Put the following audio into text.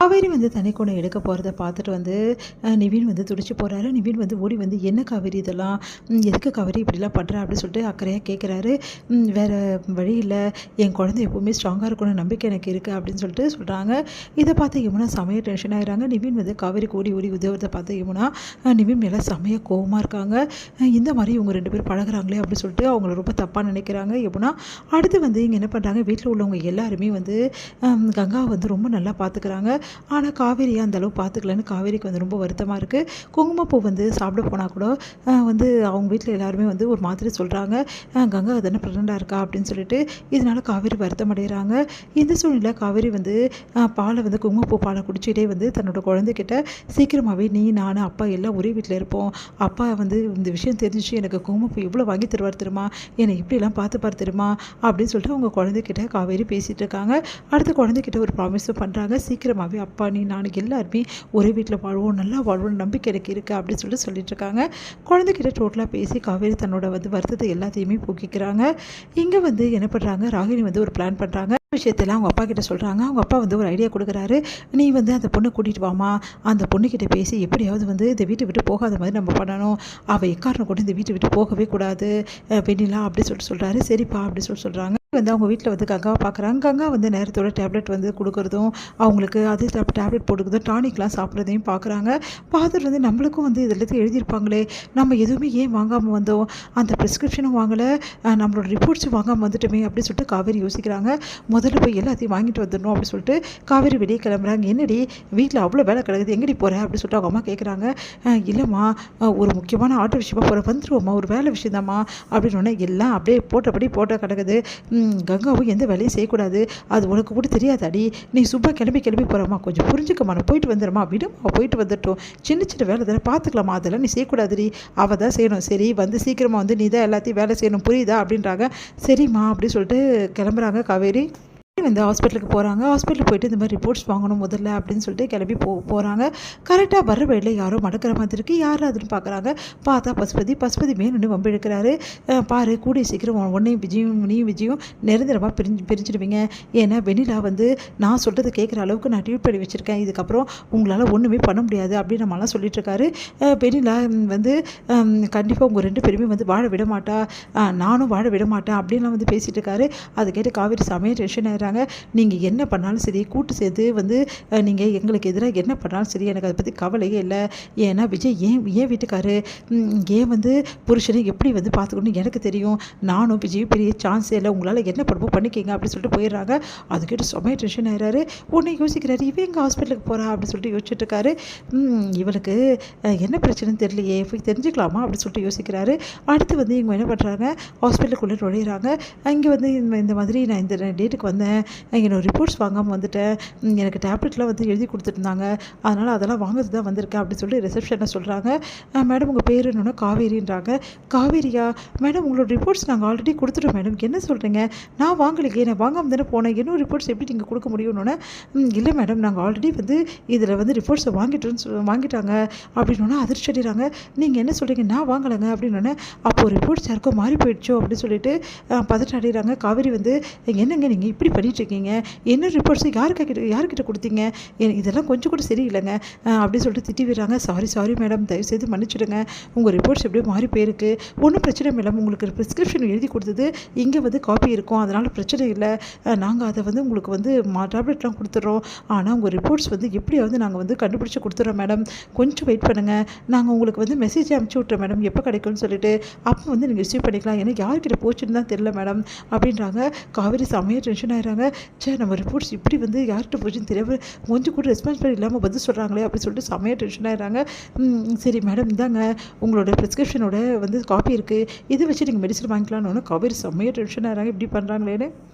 காவேரி வந்து தனிக்குடம் எடுக்க போகிறத பார்த்துட்டு வந்து நிவின் வந்து துடிச்சு போகிறாரு. நிவின் வந்து ஓடி வந்து என்ன காவேரி இதெல்லாம், எதுக்கு காவேரி இப்படிலாம் பண்ணுற அப்படின்னு சொல்லிட்டு அக்கறையாக கேட்குறாரு. வேறு வழி இல்லை, என் குழந்தை எப்போவுமே ஸ்ட்ராங்காக இருக்கணும் நம்பிக்கை எனக்கு இருக்குது அப்படின்னு சொல்லிட்டு சொல்கிறாங்க. இதை பார்த்து யமுனா செமையாக டென்ஷன் ஆகிறாங்க. நிவின் வந்து காவேரிக்கு ஓடி ஓடி உதவுறதை பார்த்து யமுனா நிவின் மேலே செமையாக கோவமாக இருக்காங்க. இந்த மாதிரி இவங்க 2 பேர் பழகுறாங்களே அப்படின்னு சொல்லிட்டு அவங்கள ரொம்ப தப்பாக நினைக்கிறாங்க யமுனா. அடுத்து வந்து இங்கே என்ன பண்ணுறாங்க, வீட்டில் உள்ளவங்க எல்லாருமே வந்து கங்காவை வந்து ரொம்ப நல்லா பார்த்துக்கிறாங்க. ஆனால் காவேரியை அந்தளவு பார்த்துக்கலன்னு காவேரிக்கு வந்து ரொம்ப வருத்தமாக இருக்குது. குங்குமப்பூ வந்து சாப்பிட போனால் கூட வந்து அவங்க வீட்டில் எல்லாருமே வந்து ஒரு மாதிரி சொல்கிறாங்க, கங்கா தானே ப்ரெக்னெண்ட்டாக இருக்கா அப்படின்னு சொல்லிட்டு. இதனால் காவேரி வருத்தம் அடைகிறாங்க. இந்த சூழ்நிலை காவேரி வந்து பாலை வந்து குங்குமப்பூ பாலை குடிச்சிட்டே வந்து தன்னோட குழந்தைகிட்ட சீக்கிரமாகவே நீ நான் அப்பா எல்லாம் ஒரே வீட்டில் இருப்போம், அப்பா வந்து இந்த விஷயம் தெரிஞ்சிச்சு எனக்கு குங்குமப்பூ எவ்வளோ வாங்கி தருவார் தெரியுமா, என்னை இப்படிலாம் பார்த்துப்பார் தெரியுமா அப்படின்னு சொல்லிட்டு அவங்க குழந்தைகிட்ட காவேரி பேசிகிட்டு இருக்காங்க. அடுத்து குழந்தைகிட்ட ஒரு ப்ராமிஸும் பண்ணுறாங்க, சீக்கிரமாகவே அப்பா நீ நான் எல்லாருமே ஒரே வீட்டில் வாழ்வோம், நல்லா வாழ்வோம் நம்பிக்கை எனக்கு இருக்குது அப்படின்னு சொல்லிட்டு இருக்காங்க. குழந்தைகிட்ட டோட்டலாக பேசி காவேரி தன்னோட வந்து வருத்தத்தை எல்லாத்தையுமே போக்கிக்கிறாங்க. இங்கே வந்து என்ன பண்ணுறாங்க, ராகினி வந்து ஒரு பிளான் பண்ணுறாங்க. விஷயத்தெல்லாம் அவங்க அப்பா கிட்ட சொல்கிறாங்க. அவங்க அப்பா வந்து ஒரு ஐடியா கொடுக்குறாரு, நீ வந்து அந்த பொண்ணை கூட்டிகிட்டு வாமா, அந்த பொண்ணுக்கிட்ட பேசி எப்படியாவது வந்து இந்த வீட்டை விட்டு போகாத மாதிரி நம்ம பண்ணணும், அவள் எக்காரணம் கூட இந்த வீட்டை விட்டு போகவே கூடாது வெண்ணிலா அப்படி சொல்கிறாரு. சரிப்பா அப்படி சொல்கிறாங்க. வந்து அவங்க வீட்டில் வந்து கங்காவை பார்க்குறாங்க. கங்கா வந்து நேரத்தோட டேப்லெட் வந்து கொடுக்குறதும் அவங்களுக்கு அதே டேப்லெட் போட்டுக்கிறதும் டானிக்லாம் சாப்பிட்றதையும் பார்க்குறாங்க. பார்த்துட்டு வந்து நம்மளுக்கும் வந்து இதெல்லாத்தையும் எழுதியிருப்பாங்களே, நம்ம எதுவுமே ஏன் வாங்காமல் வந்தோம், அந்த ப்ரிஸ்கிரிப்ஷனும் வாங்கலை, நம்மளோட ரிப்போர்ட்ஸும் வாங்காமல் வந்துட்டோமே அப்படின்னு சொல்லிட்டு காவேரி யோசிக்கிறாங்க. முதல்ல போய் எல்லாத்தையும் வாங்கிட்டு வந்துடணும் அப்படின்னு சொல்லிட்டு காவேரி வெளியே கிளம்புறாங்க. என்னடி வீட்டில் அவ்வளோ வேலை கிடக்குது, எங்கடி போகிற அப்படின்னு சொல்லிட்டு அவங்க அம்மா கேட்குறாங்க. இல்லைம்மா ஒரு முக்கியமான ஆட்டோ விஷயமா போகிற, வந்துருவோம்மா ஒரு வேலை விஷயந்தாம்மா அப்படின்னு. எல்லாம் அப்படியே போட்டபடி போட்ட கிடக்குது, கங்காவும் எந்த வேலையும் செய்யக்கூடாது, அது உனக்கு கூட தெரியாதாடி, நீ சும்மா கிளம்பி போகிறம்மா, கொஞ்சம் புரிஞ்சுக்கம்மா, நான் போயிட்டு வந்துடுமா, விடுமா போயிட்டு வந்துட்டோம், சின்ன சின்ன வேலை தானே பார்த்துக்கலாமா, அதெல்லாம் நீ செய்யக்கூடாதுடி, அவள் தான் செய்யணும், சரி வந்து சீக்கிரமாக வந்து நீ தான் எல்லாத்தையும் வேலை செய்யணும் புரியுதா அப்படின்றாங்க. சரிம்மா அப்படின்னு சொல்லிட்டு கிளம்புறாங்க காவேரி. வந்து ஹாஸ்பிட்டலுக்கு போகிறாங்க. ஹாஸ்பிட்டலுக்கு போயிட்டு இந்த மாதிரி ரிப்போர்ட்ஸ் வாங்கணும் முதல்ல அப்படின்னு சொல்லிட்டு கிளம்பி போகிறாங்க. கரெக்டாக வர வழியில் யாரோ மடக்கிற மாதிரி இருக்குது, யாரும் அதுன்னு பார்க்குறாங்க. பார்த்தா பசுபதி மேனு வம்பு எடுக்கிறாரு. பாரு கூடிய சீக்கிரம் உன்னையும் விஜயும் நீயும் விஜயும் நிரந்தரமாக பிரிஞ்சிடுவீங்க, ஏன்னா வெண்ணிலா வந்து நான் சொல்கிறது கேட்குற அளவுக்கு நான் டியூட் பண்ணி வச்சுருக்கேன், இதுக்கப்புறம் உங்களால் ஒன்றுமே பண்ண முடியாது அப்படின்னு நம்மளாம் சொல்லிட்டுருக்காரு. வெண்ணிலா வந்து கண்டிப்பாக உங்கள் 2 பேருமே வந்து வாழ விட மாட்டா, நானும் வாழ விட மாட்டேன் அப்படின்லாம் வந்து பேசிகிட்டு இருக்காரு. அதை கேட்டு காவேரி சமையல் டென்ஷன் ஆகிறாங்க. நீங்கள் என்ன பண்ணாலும் சரி, கூட்டு சேர்த்து வந்து நீங்கள் எங்களுக்கு எதிராக என்ன பண்ணாலும் சரி, எனக்கு அதை பற்றி கவலையே இல்லை, ஏன்னா விஜய் ஏன் வீட்டுக்காரு, ஏன் வந்து புருஷனை எப்படி வந்து பார்த்துக்கணும்னு எனக்கு தெரியும், நானும் விஜய் பெரிய சான்ஸே இல்லை, உங்களால் என்ன பண்ணுமோ பண்ணிக்கிங்க அப்படின்னு சொல்லிட்டு போயிடுறாங்க. அது கேட்டு செம்மையாக டென்ஷன் ஆகிறாரு. உடனே யோசிக்கிறாரு, இவன் எங்கள் ஹாஸ்பிட்டலுக்கு போகிறா அப்படின்னு சொல்லிட்டு யோசிச்சுட்டு இருக்காரு. இவளுக்கு என்ன பிரச்சனைன்னு தெரியலையே, போய் தெரிஞ்சுக்கலாமா அப்படின்னு சொல்லிட்டு யோசிக்கிறாரு. அடுத்து வந்து இவங்க என்ன பண்ணுறாங்க, ஹாஸ்பிட்டலுக்குள்ளே நுழையிறாங்க. இங்கே வந்து இந்த மாதிரி நான் இந்த டேட்டுக்கு வந்தேன், என்னோட ரிப்போர்ட்ஸ் வாங்காமல் வந்துட்டேன், எனக்கு டேப்லெட்லாம் வந்து எழுதி கொடுத்துருந்தாங்க, அதனால் அதெல்லாம் வாங்கிறது தான் வந்திருக்கேன் அப்படின்னு சொல்லி ரிசப்ஷனில் சொல்கிறாங்க. மேடம் உங்கள் பேர் என்னன்னா காவேரின்றாங்க. காவேரியா மேடம், உங்களோட ரிப்போர்ட்ஸ் நாங்கள் ஆல்ரெடி கொடுத்துட்டோம் மேடம், என்ன சொல்கிறீங்க, நான் வாங்கலையே, நான் வாங்காமல் தானே போனேன், இன்னும் ரிப்போர்ட்ஸ் எப்படி நீங்கள் கொடுக்க முடியும்னு. இல்லை மேடம் நாங்கள் ஆல்ரெடி வந்து இதில் வந்து ரிப்போர்ட்ஸை வாங்கிட்டாங்க அப்படின்னு அதிர்ச்சி அடைகிறாங்க. நீங்கள் என்ன சொல்கிறீங்க, நான் வாங்கலைங்க அப்படின்னு. அப்போது ரிப்போர்ட்ஸ் யாருக்கும் மாறி போயிடுச்சோ அப்படின்னு சொல்லிட்டு பதட்டம் அடைகிறாங்க. காவேரி வந்து என்னங்க நீங்கள் இப்படி பண்ணிட்டுருக்கீங்க, என்ன ரிப்போர்ட்ஸு யார்கிட்ட கொடுத்தீங்க, இதெல்லாம் கொஞ்சம் கூட சரியில்லைங்க அப்படின்னு சொல்லிட்டு திட்டி விடுறாங்க. சாரி மேடம், தயவுசெய்து மன்னிச்சிடுங்க, உங்கள் ரிப்போர்ட்ஸ் எப்படியோ மாறி போயிருக்கு, ஒன்றும் பிரச்சனை மேடம், உங்களுக்கு ப்ரிஸ்கிரிப்ஷன் எழுதி கொடுத்தது இங்கே வந்து காப்பி இருக்கும், அதனால் பிரச்சனை இல்லை, நாங்கள் அதை வந்து உங்களுக்கு வந்து டேப்லெட்லாம் கொடுத்துட்றோம், ஆனால் உங்கள் ரிப்போர்ட்ஸ் வந்து எப்படியாவது நாங்கள் வந்து கண்டுபிடிச்சி கொடுத்துட்றோம் மேடம், கொஞ்சம் வெயிட் பண்ணுங்கள், நாங்கள் உங்களுக்கு வந்து மெசேஜ் அனுப்பிச்சி விட்றோம் மேடம், எப்போ கிடைக்கும்னு சொல்லிட்டு, அப்போ வந்து நீங்கள் ரிசீவ் பண்ணிக்கலாம், ஏன்னா யார்கிட்ட போச்சுன்னு தான் தெரியல மேடம் அப்படின்றாங்க. காவேரி செம்மையாக டென்ஷன் ஆகிறாங்க. நம்ம ரிப்போர்ட்ஸ் இப்படி வந்து யார்கிட்ட போச்சுன்னு தெரியாமல் கொஞ்சம் கூட ரெஸ்பான்சிபிலிட்டி இல்லாமல் பதில் சொல்கிறாங்களே அப்படின்னு சொல்லிட்டு செம்மையாக டென்ஷன் ஆகிறாங்க. சரி மேடம் இந்தாங்க உங்களோட ப்ரிஸ்கிரிப்ஷனோட வந்து காப்பி இருக்குது, இதை வச்சு நீங்கள் மெடிசன் வாங்கிக்கலான்னு காவேரி செம்மையாக டென்ஷன் ஆகிறாங்க, இப்படி பண்ணுறாங்களேன்னு.